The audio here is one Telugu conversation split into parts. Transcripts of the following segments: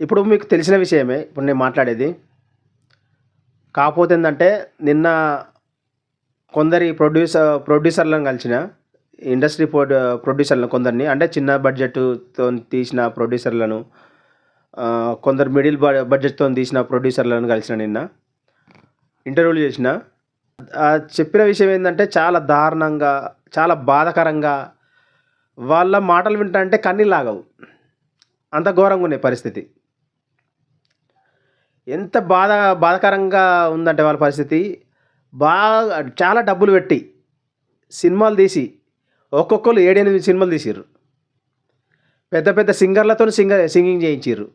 ఇప్పుడు మీకు తెలిసిన విషయమే ఇప్పుడు నేను మాట్లాడేది. కాకపోతే ఏందంటే నిన్న కొందరి ప్రొడ్యూసర్‌లను కలిసిన. ఇండస్ట్రీ ప్రొడ్యూసర్‌లను కొందరిని అంటే చిన్న బడ్జెట్‌తోని తీసిన ప్రొడ్యూసర్‌లను, కొందరు మిడిల్ బడ్జెట్‌తోని తీసిన ప్రొడ్యూసర్‌లను కలిసిన నిన్న. ఇంటర్వ్యూలు చేసిన. చెప్పిన విషయం ఏందంటే చాలా దారుణంగా, చాలా బాధాకరంగా వాళ్ళ మాటలు వింటంటే కన్నీళ్లాగవు. అంత ఘోరంగున్నాయి పరిస్థితి. ఎంత బాధాకరంగా ఉందంటే వాళ్ళ పరిస్థితి. చాలా డబ్బులు పెట్టి సినిమాలు తీసి ఒక్కొక్కళ్ళు 7, 8 సినిమాలు తీసిర్రు. పెద్ద పెద్ద సింగర్‌లతోని సింగింగ్ చేయించిర్రు.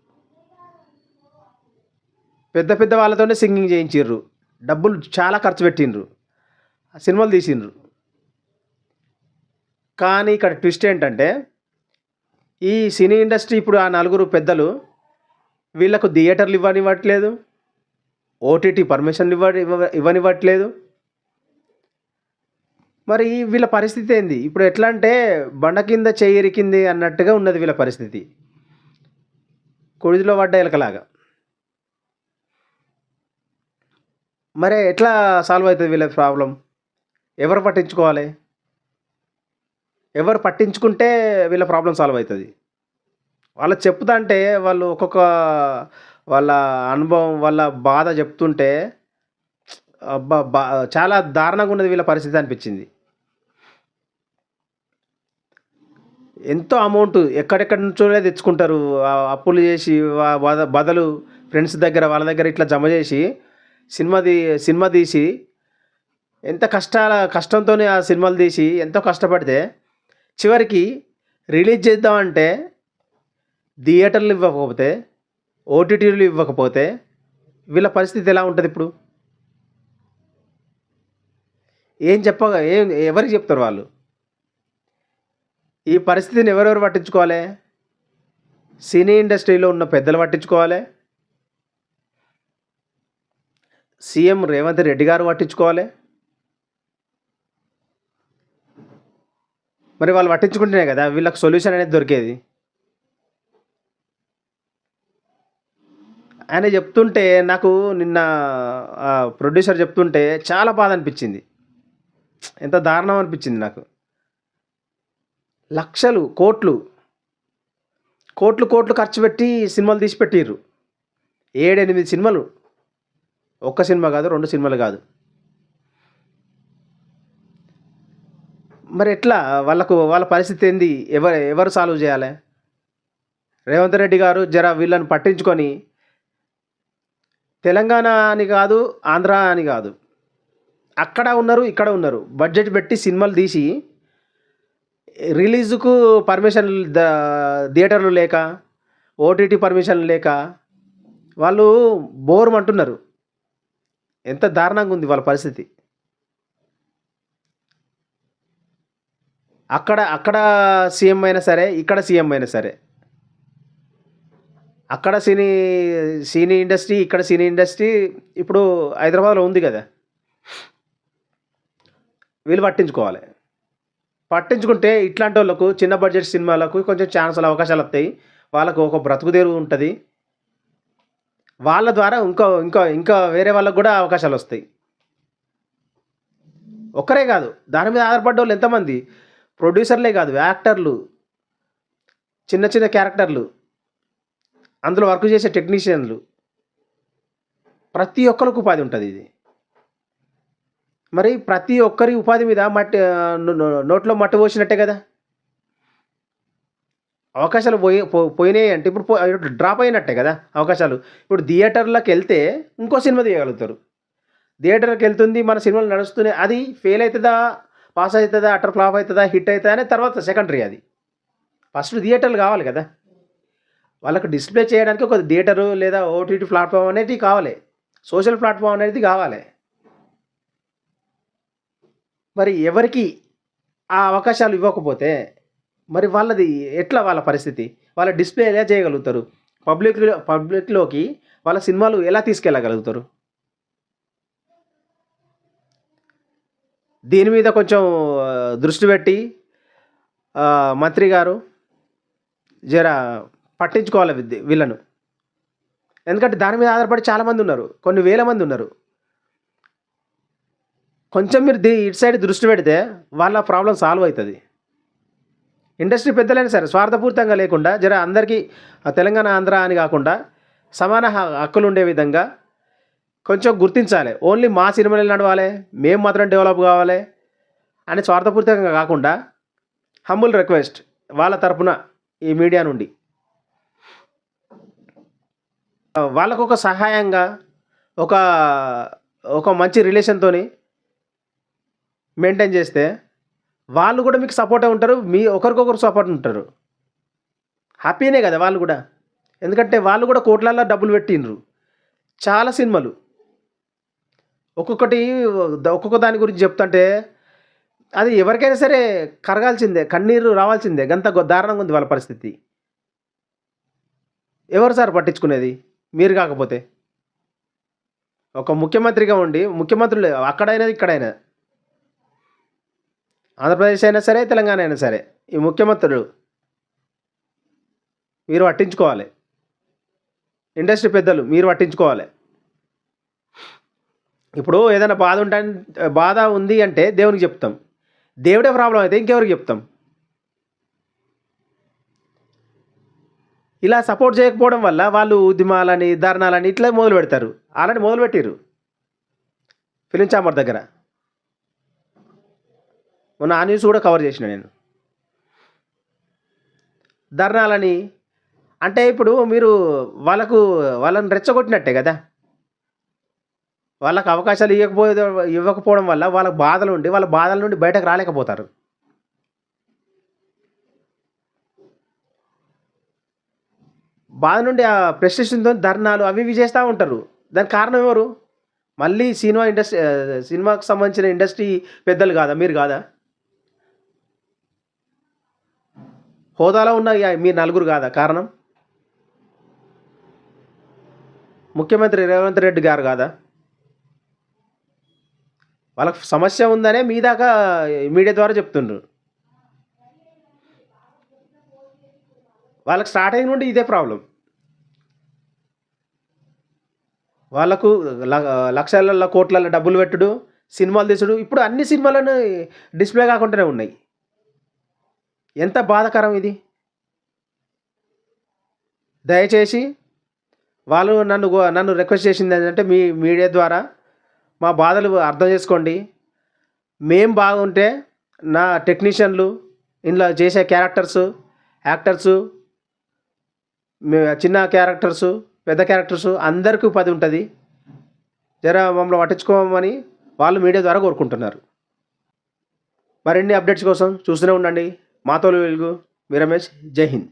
పెద్ద పెద్ద వాళ్ళతోనే సింగింగ్ చేయించిర్రు. డబ్బులు చాలా ఖర్చు పెట్టిండ్రు. సినిమాలు తీసిండ్రు. కానీ ఇక్కడ ట్విస్ట్ ఏంటంటే, ఈ సినీ ఇండస్ట్రీ ఇప్పుడు ఆ నలుగురు పెద్దలు వీళ్ళకు థియేటర్లు ఇవ్వనివ్వట్లేదు. ఓటీటీ పర్మిషన్లు ఇవ్వనివ్వట్లేదు. మరి వీళ్ళ పరిస్థితి ఏంది? ఇప్పుడు ఎట్లా అంటే బండ కింద చెయ్యి ఇరికింది అన్నట్టుగా ఉన్నది వీళ్ళ పరిస్థితి. కుడితిలో పడ్డ ఎలకలాగా. మరి ఎట్లా సాల్వ్ అవుతుంది వీళ్ళ ప్రాబ్లం? ఎవరు పట్టించుకోవాలి? ఎవరు పట్టించుకుంటే వీళ్ళ ప్రాబ్లం సాల్వ్ అవుతుంది. వాళ్ళకి చెప్తుంటే వాళ్ళు ఒక్కొక్క వాళ్ళ అనుభవం, వాళ్ళ బాధ చెప్తుంటే అబ్బా! చాలా దారుణంగా ఉన్నది వీళ్ళ పరిస్థితి అనిపించింది. ఎంతో అమౌంట్ ఎక్కడెక్కడి నుంచో తెచ్చుకుంటారు. అప్పులు చేసి బదులు ఫ్రెండ్స్ దగ్గర వాళ్ళ దగ్గర ఇట్లా జమ చేసి సినిమా తీసి ఎంత కష్టంతోనే ఆ సినిమాలు తీసి ఎంతో కష్టపడితే చివరికి రిలీజ్ చేద్దామంటే థియేటర్లు ఇవ్వకపోతే, ఓటీటీలు ఇవ్వకపోతే వీళ్ళ పరిస్థితి ఎలా ఉంటుంది ఇప్పుడు? ఎవరికి చెప్తారు వాళ్ళు? ఈ పరిస్థితిని ఎవరెవరు పట్టించుకోవాలి? సినీ ఇండస్ట్రీలో ఉన్న పెద్దలు పట్టించుకోవాలి. సీఎం రేవంత్ రెడ్డి గారు పట్టించుకోవాలి. మరి వాళ్ళు పట్టించుకుంటేనే కదా వీళ్ళకి సొల్యూషన్ అనేది దొరికేది. ఆయన చెప్తుంటే నాకు నిన్న ప్రొడ్యూసర్ చెప్తుంటే చాలా బాధ అనిపించింది. ఎంత దారుణం అనిపించింది నాకు. లక్షలు, కోట్లు ఖర్చు పెట్టి సినిమాలు తీసి పెట్టిర్రు. 7, 8 సినిమాలు. ఒక్క సినిమా కాదు, 2 సినిమాలు కాదు. మరి ఎట్లా వాళ్ళ పరిస్థితి ఏంది? ఎవరు సాల్వ్ చేయాలి? రేవంత్ రెడ్డి గారు జర వీళ్ళని పట్టించుకొని, తెలంగాణ అని కాదు, ఆంధ్ర అని కాదు, అక్కడ ఉన్నారు, ఇక్కడ ఉన్నారు, బడ్జెట్ పెట్టి సినిమాలు తీసి రిలీజుకు పర్మిషన్లు థియేటర్లు లేక, ఓటీటీ పర్మిషన్లు లేక వాళ్ళు బోరుమంటున్నారు. ఎంత దారుణంగా ఉంది వాళ్ళ పరిస్థితి. అక్కడ సీఎం అయినా సరే, ఇక్కడ సీఎం అయినా సరే, అక్కడ సినీ ఇండస్ట్రీ, ఇక్కడ సినీ ఇండస్ట్రీ ఇప్పుడు హైదరాబాద్లో ఉంది కదా. వీళ్ళు పట్టించుకోవాలి. పట్టించుకుంటే ఇట్లాంటి వాళ్ళకు, చిన్న బడ్జెట్ సినిమాలకు కొంచెం ఛాన్సులు, అవకాశాలు వస్తాయి. వాళ్ళకు ఒక బ్రతుకుదేరు ఉంటుంది. వాళ్ళ ద్వారా ఇంకా వేరే వాళ్ళకు కూడా అవకాశాలు వస్తాయి. ఒక్కరే కాదు, దాని మీద ఆధారపడ్డ వాళ్ళు ఎంతమంది? ప్రొడ్యూసర్లే కాదు, యాక్టర్లు, చిన్న చిన్న క్యారెక్టర్లు, అందులో వర్క్ చేసే టెక్నీషియన్లు, ప్రతి ఒక్కరికి ఉపాధి ఉంటుంది ఇది. మరి ప్రతి ఒక్కరి ఉపాధి మీద నోట్లో మట్టి పోసినట్టే కదా. అవకాశాలు పోయినాయి అంటే ఇప్పుడు డ్రాప్ అయినట్టే కదా అవకాశాలు. ఇప్పుడు థియేటర్లకు వెళ్తే ఇంకో సినిమా తీయగలుగుతారు. థియేటర్కి వెళ్తుంది, మన సినిమాలు నడుస్తున్నాయి, అది ఫెయిల్ అవుతుందా, పాస్ అవుతుందా, అటర్ ఫ్లాప్ అవుతుందా, హిట్ అవుతుందా అనేది తర్వాత సెకండరీ. అది ఫస్ట్ థియేటర్లు కావాలి కదా. వాళ్ళకు డిస్ప్లే చేయడానికి ఒక థియేటరు లేదా ఓటీటీ ప్లాట్ఫామ్ అనేది కావాలి, సోషల్ ప్లాట్ఫామ్ అనేది కావాలి. మరి ఎవరికి ఆ అవకాశాలు ఇవ్వకపోతే మరి వాళ్ళది ఎట్లా? వాళ్ళ పరిస్థితి, వాళ్ళ డిస్ప్లే ఎలా చేయగలుగుతారు? పబ్లిక్లోకి వాళ్ళ సినిమాలు ఎలా తీసుకెళ్ళగలుగుతారు? దీని మీద కొంచెం దృష్టి పెట్టి మంత్రి గారు జర పట్టించుకోవాలి వీళ్ళను. ఎందుకంటే దాని మీద ఆధారపడి చాలామంది ఉన్నారు, కొన్ని వేల మంది ఉన్నారు. కొంచెం మీరు ఇటు సైడ్ దృష్టి పెడితే వాళ్ళ ప్రాబ్లం సాల్వ్ అవుతుంది. ఇండస్ట్రీ పెద్దలైనా సరే స్వార్థపూరితంగా లేకుండా జర అందరికీ తెలంగాణ ఆంధ్ర అని కాకుండా సమాన హక్కులు ఉండే విధంగా కొంచెం గుర్తించాలి. ఓన్లీ మా సినిమాలు నడవాలి, మేము మాత్రం డెవలప్ కావాలి అని స్వార్థపూరితంగా కాకుండా హంబుల్ రిక్వెస్ట్ వాళ్ళ తరపున ఈ మీడియా నుండి వాళ్ళకు ఒక సహాయంగా ఒక ఒక మంచి రిలేషన్తో మెయింటైన్ చేస్తే వాళ్ళు కూడా మీకు సపోర్టే ఉంటారు, మీ ఒకరికొకరు సపోర్ట్ ఉంటారు. హ్యాపీనే కదా వాళ్ళు కూడా, ఎందుకంటే వాళ్ళు కూడా కోట్లల్లో డబ్బులు పెట్టిండ్రు. చాలా సినిమాలు ఒక్కొక్కటి ఒక్కొక్క దాని గురించి చెప్తుంటే అది ఎవరికైనా సరే కరగాల్సిందే, కన్నీరు రావాల్సిందే. గంత దారుణంగా ఉంది వాళ్ళ పరిస్థితి. ఎవరు సార్ పట్టించుకునేది? మీరు కాకపోతే ఒక ముఖ్యమంత్రిగా ఉండి, ముఖ్యమంత్రులు అక్కడైనా ఇక్కడైనా, ఆంధ్రప్రదేశ్ అయినా సరే తెలంగాణ అయినా సరే, ఈ ముఖ్యమంత్రులు మీరు పట్టించుకోవాలి. ఇండస్ట్రీ పెద్దలు మీరు పట్టించుకోవాలి. ఇప్పుడు ఏదైనా బాధ ఉంది అంటే దేవునికి చెప్తాం, దేవుడే ప్రాబ్లం అయితే ఇంకెవరికి చెప్తాం? ఇలా సపోర్ట్ చేయకపోవడం వల్ల వాళ్ళు ఉద్యమాలని ధర్నాలని ఇట్లా మొదలు పెడతారు. ఆల్రెడీ మొదలుపెట్టారు ఫిలిం ఛాంబర్ దగ్గర. మొన్న ఆ న్యూస్ కూడా కవర్ చేసిన నేను. ధర్నాలని అంటే ఇప్పుడు మీరు వాళ్ళని రెచ్చగొట్టినట్టే కదా. వాళ్ళకి అవకాశాలు ఇవ్వకపోవడం వల్ల వాళ్ళ బాధల నుండి బయటకు రాలేకపోతారు. బాధ నుండి ఆ ప్రెస్టేషన్తో ధర్నాలు అవి ఇవి చేస్తూ ఉంటారు. దానికి కారణం ఎవరు? మళ్ళీ సినిమాకు సంబంధించిన ఇండస్ట్రీ పెద్దలు కాదా? మీరు కాదా? హోదాలో ఉన్న మీరు నలుగురు కాదా కారణం? ముఖ్యమంత్రి రేవంత్ రెడ్డి గారు కాదా? వాళ్ళకి సమస్య ఉందనే మీ దాకా మీడియా ద్వారా చెప్తుండ్రు. వాళ్ళకి స్టార్టింగ్ నుండి ఇదే ప్రాబ్లం. వాళ్ళకు లక్షల కోట్ల డబ్బులు పెట్టుడు, సినిమాలు తీసుడు. ఇప్పుడు అన్ని సినిమాలను డిస్ప్లే కాకుండానే ఉన్నాయి. ఎంత బాధాకరం ఇది. దయచేసి వాళ్ళు నన్ను రిక్వెస్ట్ చేసింది ఏంటంటే, మీ మీడియా ద్వారా మా బాధలు అర్థం చేసుకోండి. మేం బాగుంటే నా టెక్నీషియన్లు, ఇందులో చేసే క్యారెక్టర్సు, యాక్టర్సు, చిన్న క్యారెక్టర్సు, పెద్ద క్యారెక్టర్సు అందరికీ ఉపాధి ఉంటుంది. జర మమ్మల్ని పట్టించుకోమని వాళ్ళు మీడియా ద్వారా కోరుకుంటున్నారు. మరిన్ని అప్డేట్స్ కోసం చూస్తూనే ఉండండి మాతోలు వెలుగు. మీ రమేష్. జై హింద్.